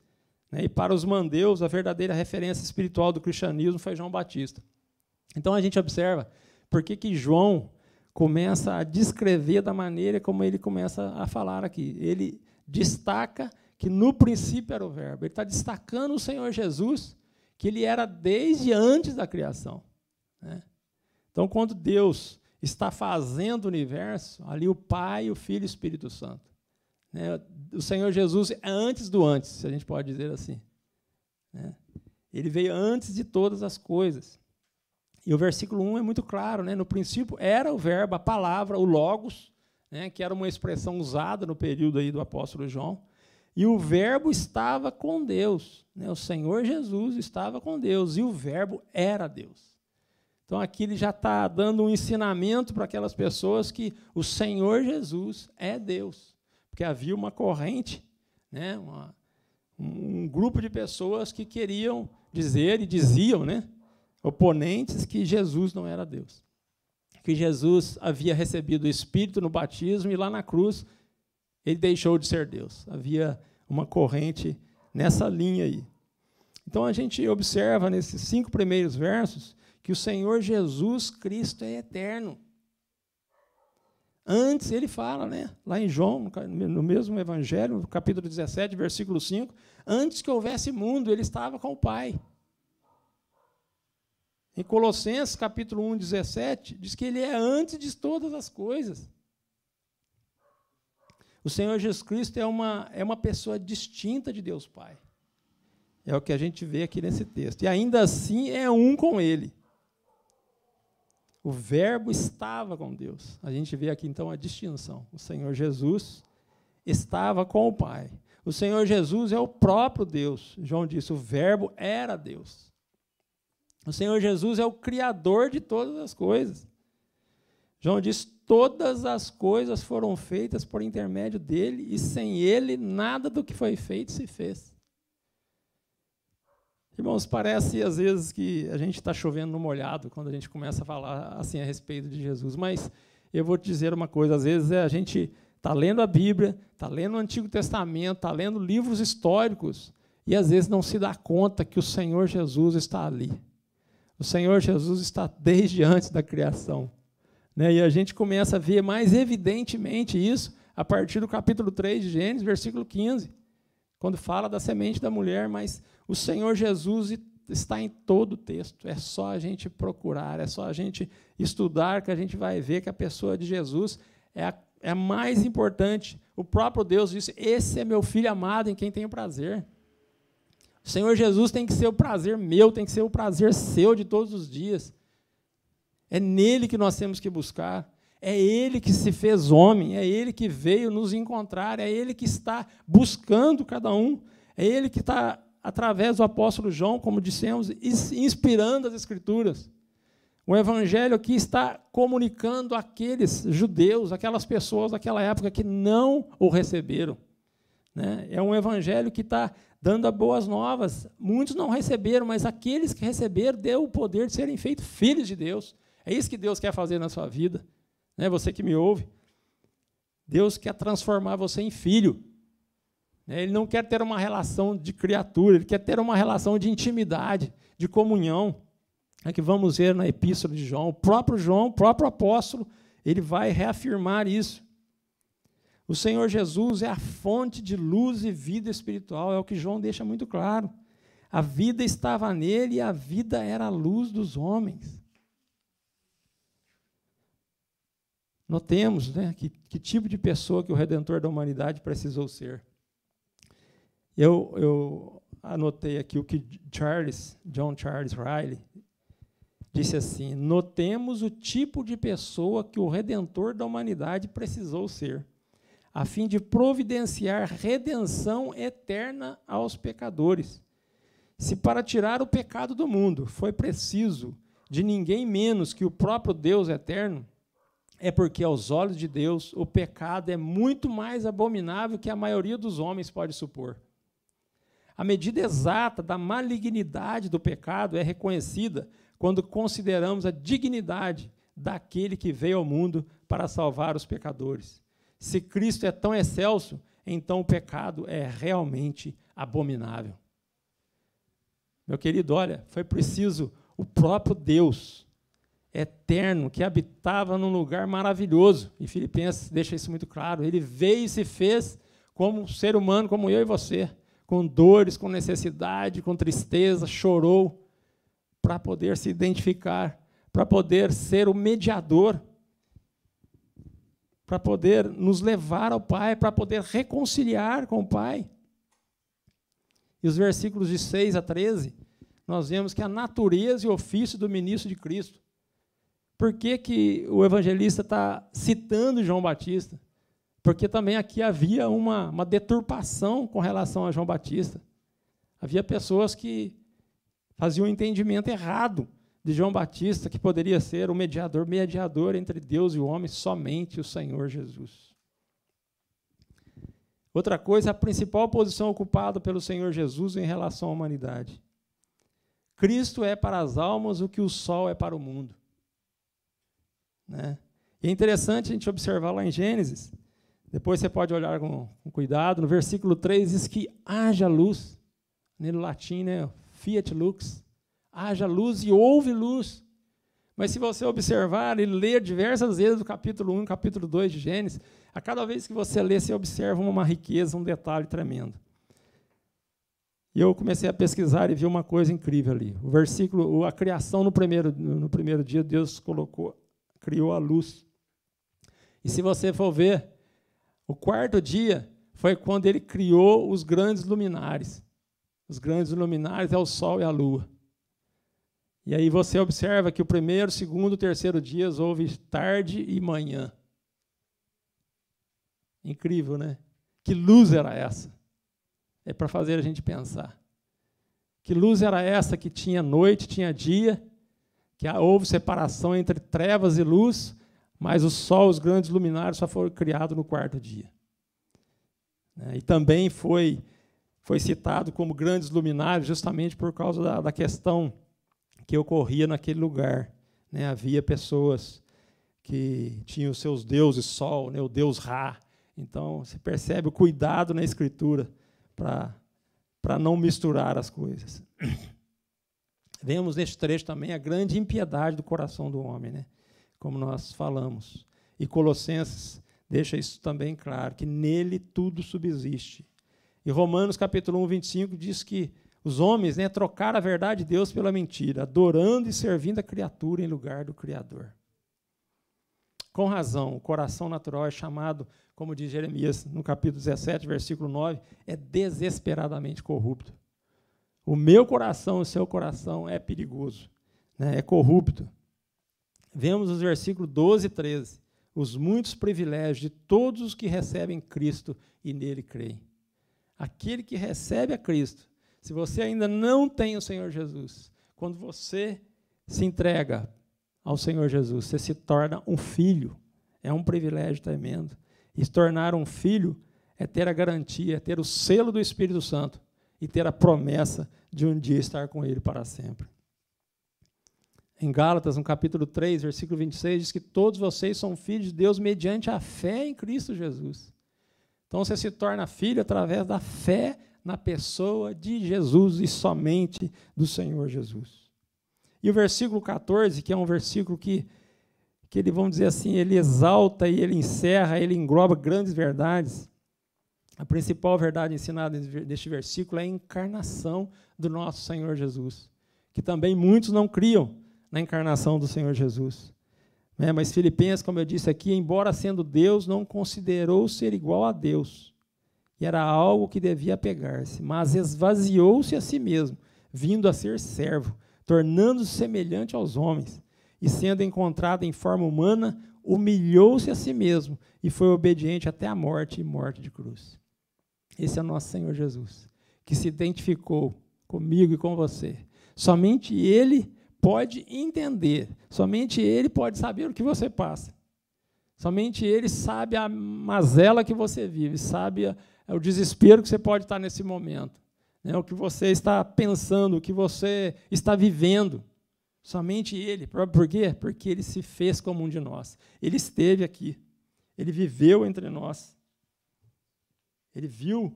né? E para os mandeus, a verdadeira referência espiritual do cristianismo foi João Batista. Então, a gente observa por que João começa a descrever da maneira como ele começa a falar aqui. Ele destaca que no princípio era o Verbo. Ele está destacando o Senhor Jesus, que ele era desde antes da criação, né? Então, quando Deus está fazendo o universo, ali o Pai, o Filho e o Espírito Santo, né? O Senhor Jesus é antes do antes, se a gente pode dizer assim, né? Ele veio antes de todas as coisas. E o versículo 1 é muito claro, né? No princípio era o Verbo, a palavra, o Logos, né? Que era uma expressão usada no período aí do apóstolo João, e o Verbo estava com Deus, né? O Senhor Jesus estava com Deus, e o Verbo era Deus. Então, aqui ele já está dando um ensinamento para aquelas pessoas que o Senhor Jesus é Deus. Porque havia uma corrente, né, um grupo de pessoas que queriam dizer e diziam, né, oponentes, que Jesus não era Deus. Que Jesus havia recebido o Espírito no batismo e lá na cruz ele deixou de ser Deus. Havia uma corrente nessa linha aí. Então, a gente observa nesses 5 primeiros versos que o Senhor Jesus Cristo é eterno. Antes, ele fala, né, lá em João, no mesmo Evangelho, no capítulo 17, versículo 5, antes que houvesse mundo, ele estava com o Pai. Em Colossenses, capítulo 1, 17, diz que ele é antes de todas as coisas. O Senhor Jesus Cristo é uma pessoa distinta de Deus Pai. É o que a gente vê aqui nesse texto. E ainda assim é um com ele. O Verbo estava com Deus. A gente vê aqui, então, a distinção. O Senhor Jesus estava com o Pai. O Senhor Jesus é o próprio Deus. João disse, o Verbo era Deus. O Senhor Jesus é o Criador de todas as coisas. João diz, todas as coisas foram feitas por intermédio dele, e sem ele, nada do que foi feito se fez. Irmãos, parece às vezes que a gente está chovendo no molhado quando a gente começa a falar assim a respeito de Jesus, mas eu vou te dizer uma coisa, às vezes a gente está lendo a Bíblia, está lendo o Antigo Testamento, está lendo livros históricos, e às vezes não se dá conta que o Senhor Jesus está ali. O Senhor Jesus está desde antes da criação. Né? E a gente começa a ver mais evidentemente isso a partir do capítulo 3 de Gênesis, versículo 15, quando fala da semente da mulher, mas o Senhor Jesus está em todo o texto. É só a gente procurar, é só a gente estudar que a gente vai ver que a pessoa de Jesus é a mais importante. O próprio Deus disse, esse é meu filho amado em quem tenho prazer. O Senhor Jesus tem que ser o prazer meu, tem que ser o prazer seu de todos os dias. É nele que nós temos que buscar. É Ele que se fez homem, é Ele que veio nos encontrar, é Ele que está buscando cada um, é Ele que está, através do apóstolo João, como dissemos, inspirando as Escrituras. O Evangelho que está comunicando àqueles judeus, aquelas pessoas daquela época que não o receberam. Né? É um Evangelho que está dando boas novas. Muitos não receberam, mas aqueles que receberam deu o poder de serem feitos filhos de Deus. É isso que Deus quer fazer na sua vida. Né, você que me ouve, Deus quer transformar você em filho. Ele não quer ter uma relação de criatura, Ele quer ter uma relação de intimidade, de comunhão. É que vamos ver na epístola de João, o próprio apóstolo, ele vai reafirmar isso. O Senhor Jesus é a fonte de luz e vida espiritual, é o que João deixa muito claro. A vida estava nele e a vida era a luz dos homens. Notemos, né, que tipo de pessoa que o Redentor da humanidade precisou ser. Eu anotei aqui o que John Charles Riley disse assim, notemos o tipo de pessoa que o Redentor da humanidade precisou ser, a fim de providenciar redenção eterna aos pecadores. Se para tirar o pecado do mundo foi preciso de ninguém menos que o próprio Deus eterno, é porque, aos olhos de Deus, o pecado é muito mais abominável que a maioria dos homens pode supor. A medida exata da malignidade do pecado é reconhecida quando consideramos a dignidade daquele que veio ao mundo para salvar os pecadores. Se Cristo é tão excelso, então o pecado é realmente abominável. Meu querido, olha, foi preciso o próprio Deus eterno, que habitava num lugar maravilhoso. E Filipenses deixa isso muito claro. Ele veio e se fez como um ser humano, como eu e você, com dores, com necessidade, com tristeza, chorou para poder se identificar, para poder ser o mediador, para poder nos levar ao Pai, para poder reconciliar com o Pai. E os versículos de 6 a 13, nós vemos que a natureza e o ofício do ministro de Cristo. Por que o evangelista está citando João Batista? Porque também aqui havia uma deturpação com relação a João Batista. Havia pessoas que faziam um entendimento errado de João Batista, que poderia ser o mediador entre Deus e o homem, somente o Senhor Jesus. Outra coisa, a principal posição ocupada pelo Senhor Jesus em relação à humanidade. Cristo é para as almas o que o sol é para o mundo. Né? E é interessante a gente observar lá em Gênesis, depois você pode olhar com cuidado, no versículo 3 diz que haja luz, no latim, né? Fiat lux, haja luz e houve luz. Mas se você observar e ler diversas vezes o capítulo 1 e capítulo 2 de Gênesis, a cada vez que você lê, você observa uma riqueza, um detalhe tremendo. E eu comecei a pesquisar e vi uma coisa incrível ali. O versículo, a criação no primeiro dia, Deus criou a luz. E se você for ver, o quarto dia foi quando ele criou os grandes luminares. Os grandes luminares é o sol e a lua. E aí você observa que o primeiro, segundo, terceiro dias houve tarde e manhã. Incrível, né? Que luz era essa? É para fazer a gente pensar. Que luz era essa que tinha noite, tinha dia, que houve separação entre trevas e luz, mas o sol, os grandes luminares, só foram criados no quarto dia. E também foi foi citado como grandes luminares justamente por causa da questão que ocorria naquele lugar. Né? Havia pessoas que tinham os seus deuses, Sol, né? O deus Ra. Então, você percebe o cuidado na Escritura para não misturar as coisas. Vemos neste trecho também a grande impiedade do coração do homem, né? Como nós falamos. E Colossenses deixa isso também claro, que nele tudo subsiste. E Romanos capítulo 1, 25 diz que os homens, né, trocaram a verdade de Deus pela mentira, adorando e servindo a criatura em lugar do Criador. Com razão, o coração natural é chamado, como diz Jeremias no capítulo 17, versículo 9, é desesperadamente corrupto. O meu coração, o seu coração é perigoso, né, é corrupto. Vemos os versículos 12 e 13, os muitos privilégios de todos os que recebem Cristo e nele creem. Aquele que recebe a Cristo, se você ainda não tem o Senhor Jesus, quando você se entrega ao Senhor Jesus, você se torna um filho. É um privilégio tremendo. E se tornar um filho é ter a garantia, é ter o selo do Espírito Santo e ter a promessa de um dia estar com Ele para sempre. Em Gálatas, no capítulo 3, versículo 26, diz que todos vocês são filhos de Deus mediante a fé em Cristo Jesus. Então, você se torna filho através da fé na pessoa de Jesus e somente do Senhor Jesus. E o versículo 14, que é um versículo que ele, vamos dizer assim, ele exalta e ele encerra, ele engloba grandes verdades. A principal verdade ensinada neste versículo é a encarnação do nosso Senhor Jesus, que também muitos não criam na encarnação do Senhor Jesus. Mas Filipenses, como eu disse aqui, embora sendo Deus, não considerou ser igual a Deus, e era algo que devia apegar-se, mas esvaziou-se a si mesmo, vindo a ser servo, tornando-se semelhante aos homens, e sendo encontrado em forma humana, humilhou-se a si mesmo, e foi obediente até a morte, e morte de cruz. Esse é o nosso Senhor Jesus, que se identificou comigo e com você. Somente Ele pode entender, somente Ele pode saber o que você passa. Somente Ele sabe a mazela que você vive, sabe o desespero que você pode estar nesse momento, né? O que você está pensando, o que você está vivendo. Somente Ele. Por quê? Porque Ele se fez como um de nós. Ele esteve aqui. Ele viveu entre nós. Ele viu,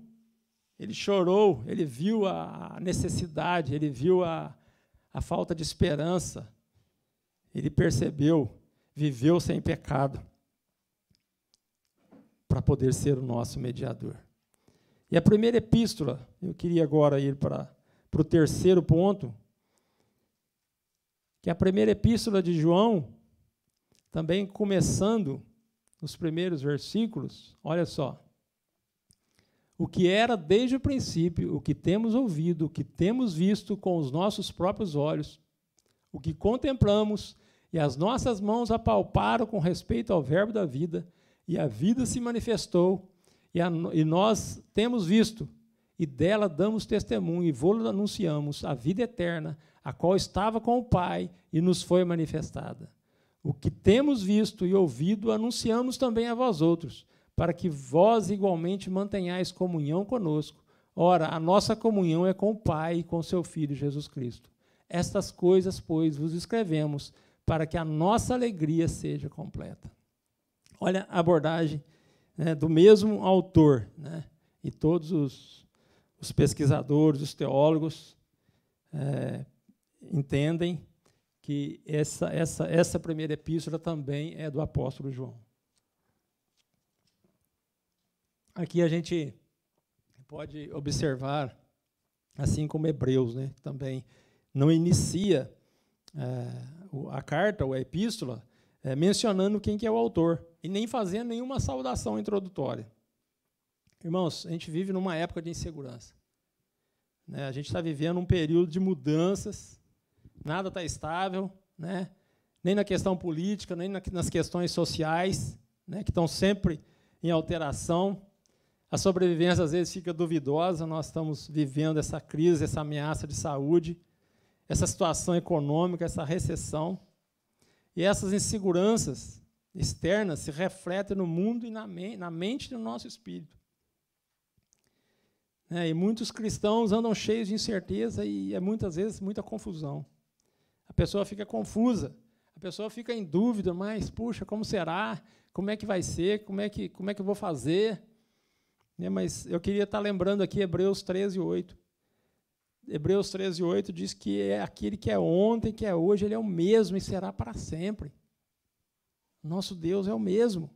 Ele chorou, Ele viu a necessidade, Ele viu a falta de esperança. Ele percebeu, viveu sem pecado, para poder ser o nosso mediador. E a primeira epístola, eu queria agora ir para o terceiro ponto, que a primeira epístola de João, também começando nos primeiros versículos, olha só. O que era desde o princípio, o que temos ouvido, o que temos visto com os nossos próprios olhos, o que contemplamos e as nossas mãos apalparam com respeito ao verbo da vida, e a vida se manifestou, e nós temos visto, e dela damos testemunho, e vô-lo anunciamos, a vida eterna, a qual estava com o Pai, e nos foi manifestada. O que temos visto e ouvido, anunciamos também a vós outros, para que vós igualmente mantenhais comunhão conosco. Ora, a nossa comunhão é com o Pai e com seu Filho Jesus Cristo. Estas coisas, pois, vos escrevemos, para que a nossa alegria seja completa. Olha a abordagem, né, do mesmo autor, né, e todos os pesquisadores, os teólogos, entendem que essa primeira epístola também é do apóstolo João. Aqui a gente pode observar, assim como Hebreus, né, também não inicia a carta ou a epístola mencionando quem que é o autor e nem fazendo nenhuma saudação introdutória. Irmãos, a gente vive numa época de insegurança, né? A gente está vivendo um período de mudanças, nada está estável, né? Nem na questão política, nem nas questões sociais, né, que estão sempre em alteração. A sobrevivência, às vezes, fica duvidosa. Nós estamos vivendo essa crise, essa ameaça de saúde, essa situação econômica, essa recessão. E essas inseguranças externas se refletem no mundo e na mente do nosso espírito. E muitos cristãos andam cheios de incerteza e, muitas vezes, muita confusão. A pessoa fica confusa, a pessoa fica em dúvida, mas, puxa, como será? Como é que vai ser? Como é que eu vou fazer? Mas eu queria estar lembrando aqui Hebreus 13:8. Hebreus 13:8 diz que é aquele que é ontem, que é hoje, ele é o mesmo e será para sempre. Nosso Deus é o mesmo,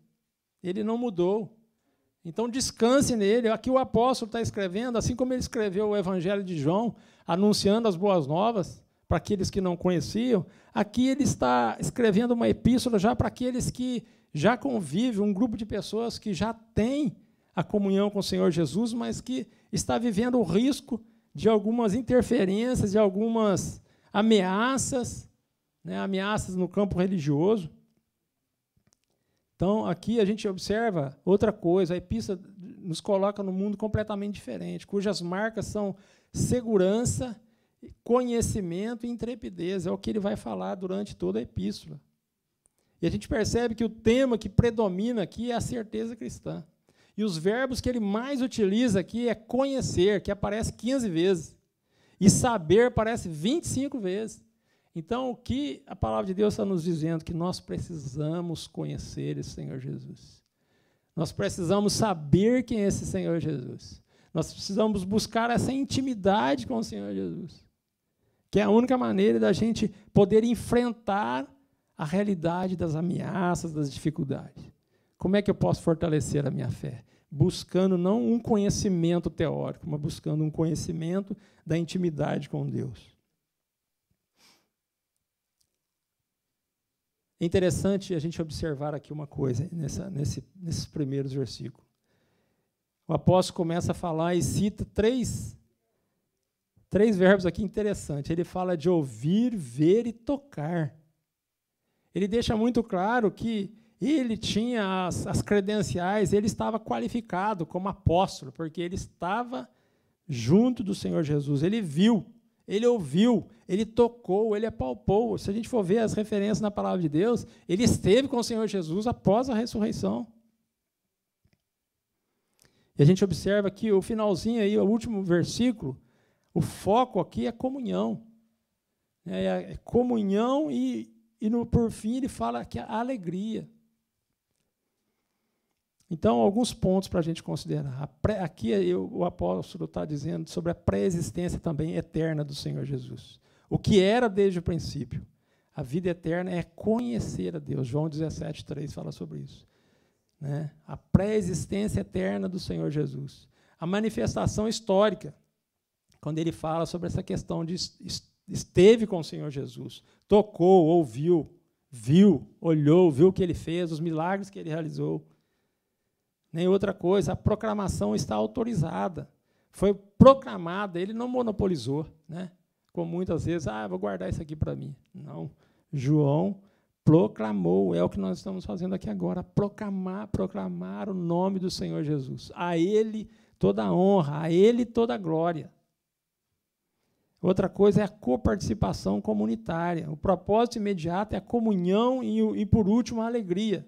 ele não mudou. Então descanse nele. Aqui o apóstolo está escrevendo, assim como ele escreveu o Evangelho de João, anunciando as boas novas para aqueles que não conheciam, aqui ele está escrevendo uma epístola já para aqueles que já convivem, um grupo de pessoas que já têm a comunhão com o Senhor Jesus, mas que está vivendo o risco de algumas interferências, de algumas ameaças, ameaças no campo religioso. Então, aqui a gente observa outra coisa, a epístola nos coloca num mundo completamente diferente, cujas marcas são segurança, conhecimento e intrepidez. É o que ele vai falar durante toda a epístola. E a gente percebe que o tema que predomina aqui é a certeza cristã. E os verbos que ele mais utiliza aqui é conhecer, que aparece 15 vezes, e saber aparece 25 vezes. Então, o que a palavra de Deus está nos dizendo? Que nós precisamos conhecer esse Senhor Jesus. Nós precisamos saber quem é esse Senhor Jesus. Nós precisamos buscar essa intimidade com o Senhor Jesus, que é a única maneira da gente poder enfrentar a realidade das ameaças, das dificuldades. Como é que eu posso fortalecer a minha fé? Buscando não um conhecimento teórico, mas buscando um conhecimento da intimidade com Deus. É interessante a gente observar aqui uma coisa nesses primeiros versículos. O apóstolo começa a falar e cita três verbos aqui interessantes. Ele fala de ouvir, ver e tocar. Ele deixa muito claro que ele tinha as credenciais, ele estava qualificado como apóstolo, porque ele estava junto do Senhor Jesus. Ele viu, ele ouviu, ele tocou, ele apalpou. Se a gente for ver as referências na palavra de Deus, ele esteve com o Senhor Jesus após a ressurreição. E a gente observa aqui o finalzinho, aí, o último versículo, o foco aqui é comunhão. É comunhão e por fim ele fala que a alegria. Então, alguns pontos para a gente considerar. Aqui o apóstolo está dizendo sobre a pré-existência também eterna do Senhor Jesus. O que era desde o princípio. A vida eterna é conhecer a Deus. João 17:3 fala sobre isso. A pré-existência eterna do Senhor Jesus. A manifestação histórica, quando ele fala sobre essa questão de esteve com o Senhor Jesus, tocou, ouviu, viu, olhou, viu o que ele fez, os milagres que ele realizou. Nem outra coisa, a proclamação está autorizada. Foi proclamada, ele não monopolizou, como muitas vezes, vou guardar isso aqui para mim. Não, João proclamou, é o que nós estamos fazendo aqui agora, proclamar o nome do Senhor Jesus. A Ele toda a honra, a Ele toda a glória. Outra coisa é a coparticipação comunitária. O propósito imediato é a comunhão e, por último, a alegria.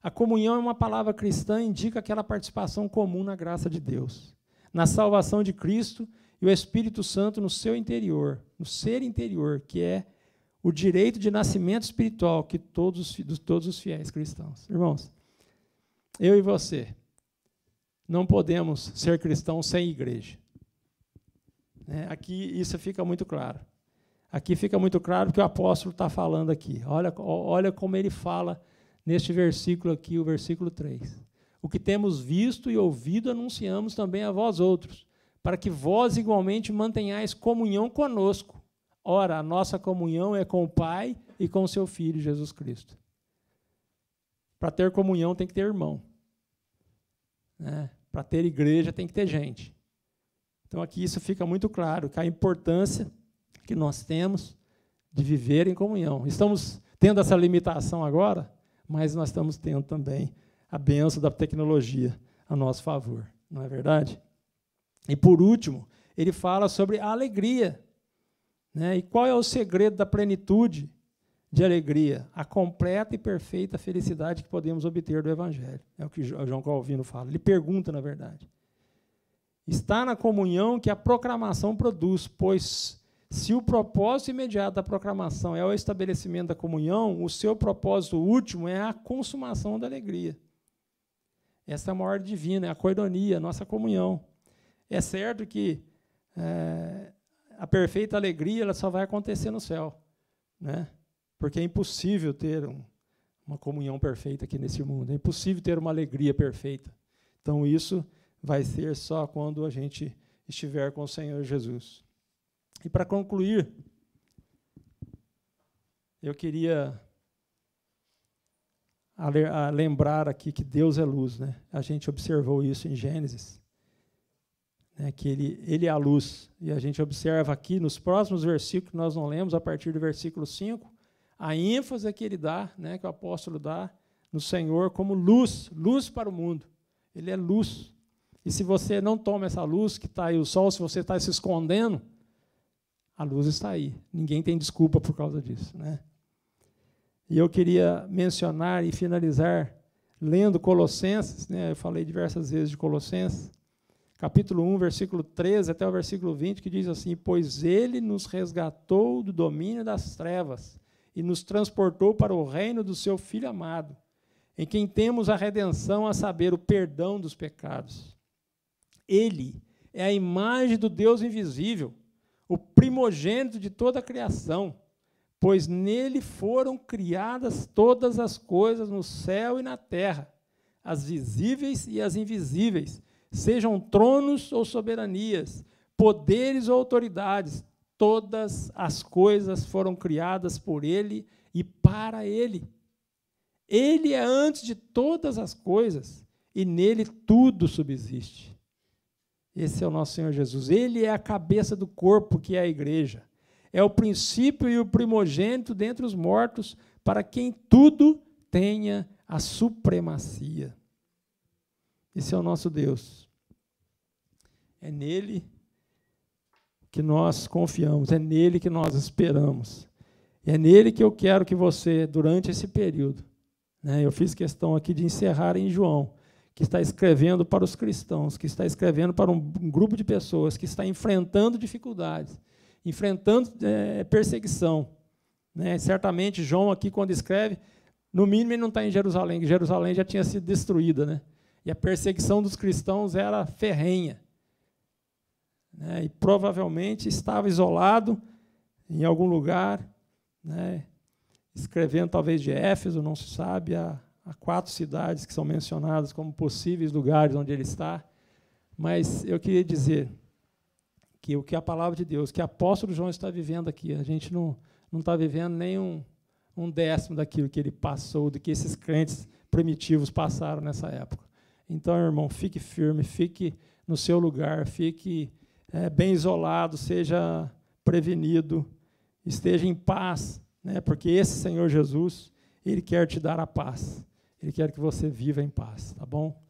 A comunhão é uma palavra cristã, indica aquela participação comum na graça de Deus, na salvação de Cristo e o Espírito Santo no seu interior, no ser interior, que é o direito de nascimento espiritual que todos os fiéis cristãos. Irmãos, eu e você não podemos ser cristãos sem igreja. Aqui isso fica muito claro. Aqui fica muito claro que o apóstolo está falando aqui. Olha como ele fala neste versículo aqui, o versículo 3. O que temos visto e ouvido anunciamos também a vós outros, para que vós igualmente mantenhais comunhão conosco. Ora, a nossa comunhão é com o Pai e com o seu Filho, Jesus Cristo. Para ter comunhão tem que ter irmão. Para ter igreja tem que ter gente. Então, aqui isso fica muito claro, que a importância que nós temos de viver em comunhão. Estamos tendo essa limitação agora, mas nós estamos tendo também a bênção da tecnologia a nosso favor, não é verdade? E, por último, ele fala sobre a alegria. E qual é o segredo da plenitude de alegria? A completa e perfeita felicidade que podemos obter do Evangelho. É o que João Calvino fala. Ele pergunta, na verdade. Está na comunhão que a proclamação produz, pois se o propósito imediato da proclamação é o estabelecimento da comunhão, o seu propósito último é a consumação da alegria. Essa é uma ordem divina, é a coinonia, a nossa comunhão. É certo que a perfeita alegria ela só vai acontecer no céu, né? Porque é impossível ter uma comunhão perfeita aqui nesse mundo, é impossível ter uma alegria perfeita. Então, isso vai ser só quando a gente estiver com o Senhor Jesus. E para concluir, eu queria lembrar aqui que Deus é luz, né? A gente observou isso em Gênesis, né? Que ele é a luz. E a gente observa aqui nos próximos versículos, que nós não lemos, a partir do versículo 5, a ênfase que ele dá, né? Que o apóstolo dá no Senhor como luz, luz para o mundo. Ele é luz. E se você não toma essa luz que está aí, o sol, se você está se escondendo, a luz está aí. Ninguém tem desculpa por causa disso, né? E eu queria mencionar e finalizar lendo Colossenses, né? Eu falei diversas vezes de Colossenses, capítulo 1, versículo 13 até o versículo 20, que diz assim: pois ele nos resgatou do domínio das trevas e nos transportou para o reino do seu Filho amado, em quem temos a redenção, a saber, o perdão dos pecados. Ele é a imagem do Deus invisível, o primogênito de toda a criação, pois nele foram criadas todas as coisas no céu e na terra, as visíveis e as invisíveis, sejam tronos ou soberanias, poderes ou autoridades, todas as coisas foram criadas por ele e para ele. Ele é antes de todas as coisas e nele tudo subsiste. Esse é o nosso Senhor Jesus. Ele é a cabeça do corpo, que é a igreja. É o princípio e o primogênito dentre os mortos, para quem tudo tenha a supremacia. Esse é o nosso Deus. É nele que nós confiamos, é nele que nós esperamos. É nele que eu quero que você, durante esse período, né, eu fiz questão aqui de encerrar em João, que está escrevendo para os cristãos, que está escrevendo para um grupo de pessoas que está enfrentando dificuldades, enfrentando perseguição, né? Certamente, João aqui, quando escreve, no mínimo ele não está em Jerusalém, que Jerusalém já tinha sido destruída, né? E a perseguição dos cristãos era ferrenha, né? E provavelmente estava isolado em algum lugar, né? Escrevendo talvez de Éfeso, não se sabe, há 4 cidades que são mencionadas como possíveis lugares onde ele está. Mas eu queria dizer que o que a palavra de Deus, que o apóstolo João está vivendo aqui, a gente não está vivendo nem um décimo daquilo que ele passou, do que esses crentes primitivos passaram nessa época. Então, irmão, fique firme, fique no seu lugar, fique bem isolado, seja prevenido, esteja em paz, né? Porque esse Senhor Jesus, ele quer te dar a paz. Ele quer que você viva em paz, tá bom?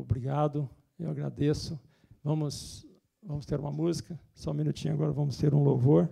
Obrigado, eu agradeço. Vamos ter uma música, só um minutinho agora, vamos ter um louvor.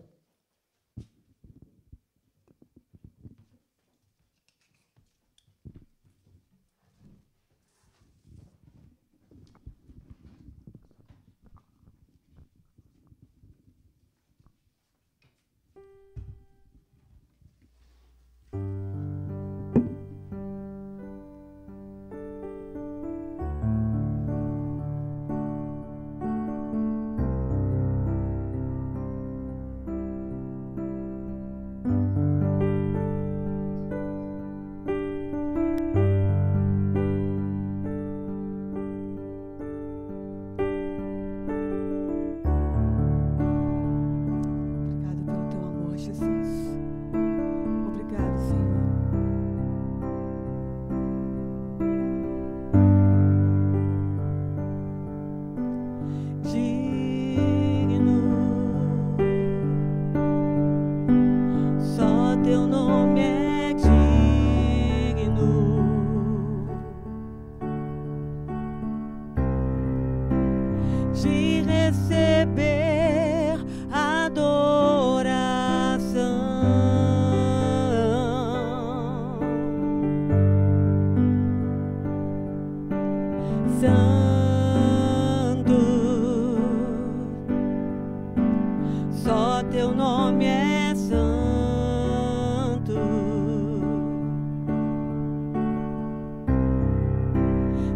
Santo.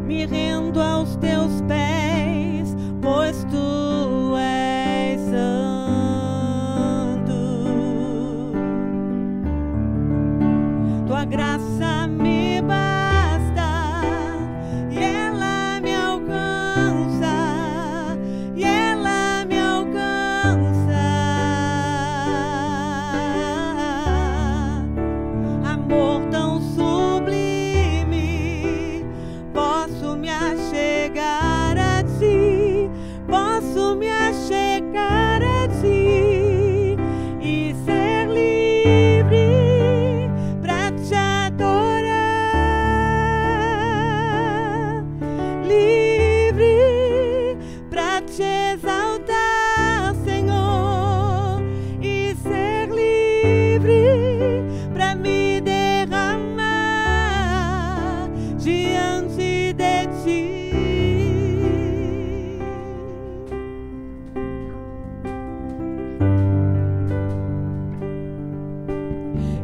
Me rendo aos teus pés, pois tu és santo. Tua graça me basta e ela me alcança, e ela me alcança. Amor tão sublime, posso me achegar a ti, posso me achegar a ti e ser livre pra te adorar, livre pra te exaltar, Senhor, e ser livre pra me derramar diante de ti.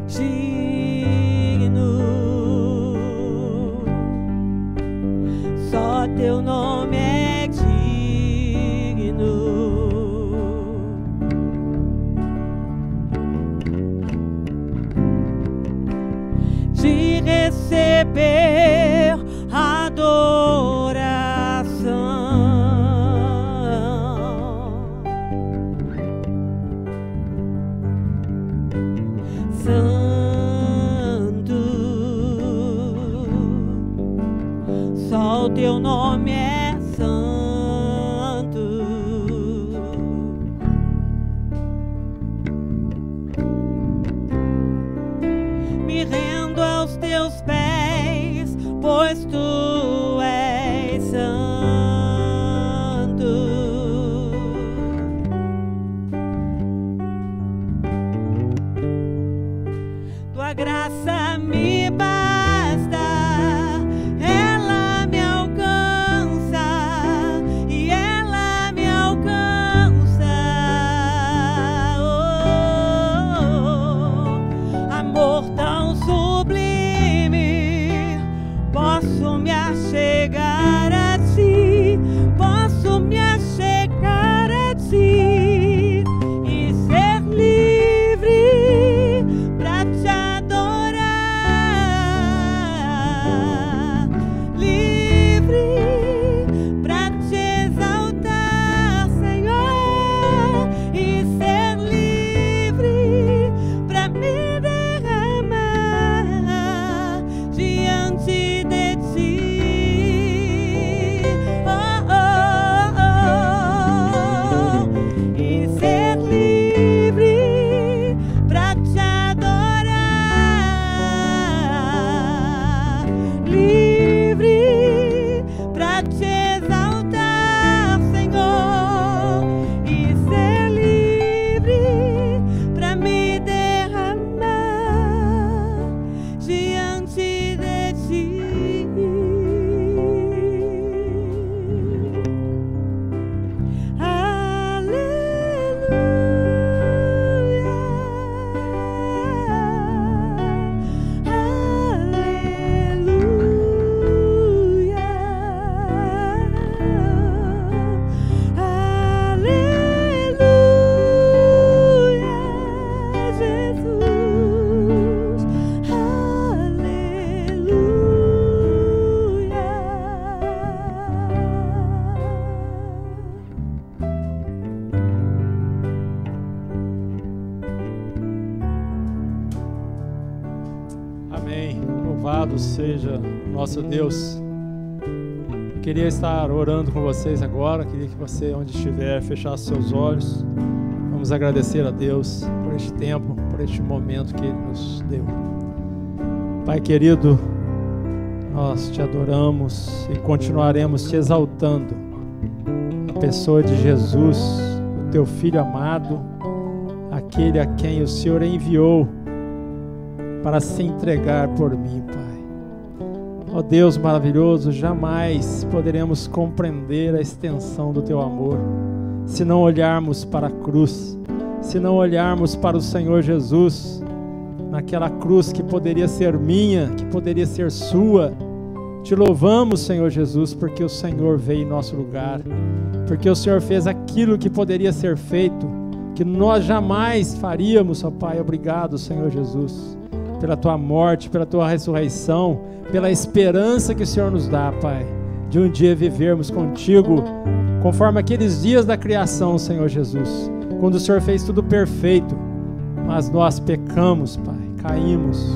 Digno, só teu nome é digno de receber adoração. Santo, só o teu nome é santo. Me rendo aos teus pés, pois tu és santo. Tua graça me basta, ela me alcança, e ela me alcança. Amor tão sublime, posso me achegar a ti, posso me achegar a ti e ser livre pra te adorar, livre pra te exaltar, Senhor, e ser livre pra me derramar diante de ti. Oh, oh, oh, oh. E ser livre pra te adorar, livre pra te exaltar, Senhor, e ser livre pra me derramar diante de ti. Amém. Louvado seja nosso Deus. Eu queria estar orando com vocês agora. Queria que você, onde estiver, fechasse seus olhos. Vamos agradecer a Deus por este tempo, por este momento que Ele nos deu. Pai querido, nós te adoramos e continuaremos te exaltando. A pessoa de Jesus, o teu Filho amado, aquele a quem o Senhor enviou para se entregar por mim, Pai. Ó Deus maravilhoso, jamais poderemos compreender a extensão do teu amor se não olharmos para a cruz, se não olharmos para o Senhor Jesus, naquela cruz que poderia ser minha, que poderia ser sua, Te louvamos, Senhor Jesus, porque o Senhor veio em nosso lugar, porque o Senhor fez aquilo que poderia ser feito, que nós jamais faríamos, ó Pai. Obrigado, Senhor Jesus, pela Tua morte, pela Tua ressurreição, pela esperança que o Senhor nos dá, Pai, de um dia vivermos contigo, conforme aqueles dias da criação, Senhor Jesus, quando o Senhor fez tudo perfeito, mas nós pecamos, Pai, caímos,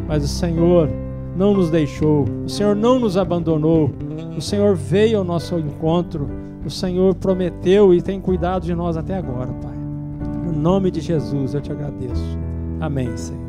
mas o Senhor não nos deixou, o Senhor não nos abandonou, o Senhor veio ao nosso encontro, o Senhor prometeu e tem cuidado de nós até agora, Pai. No nome de Jesus eu te agradeço. Amém, Senhor.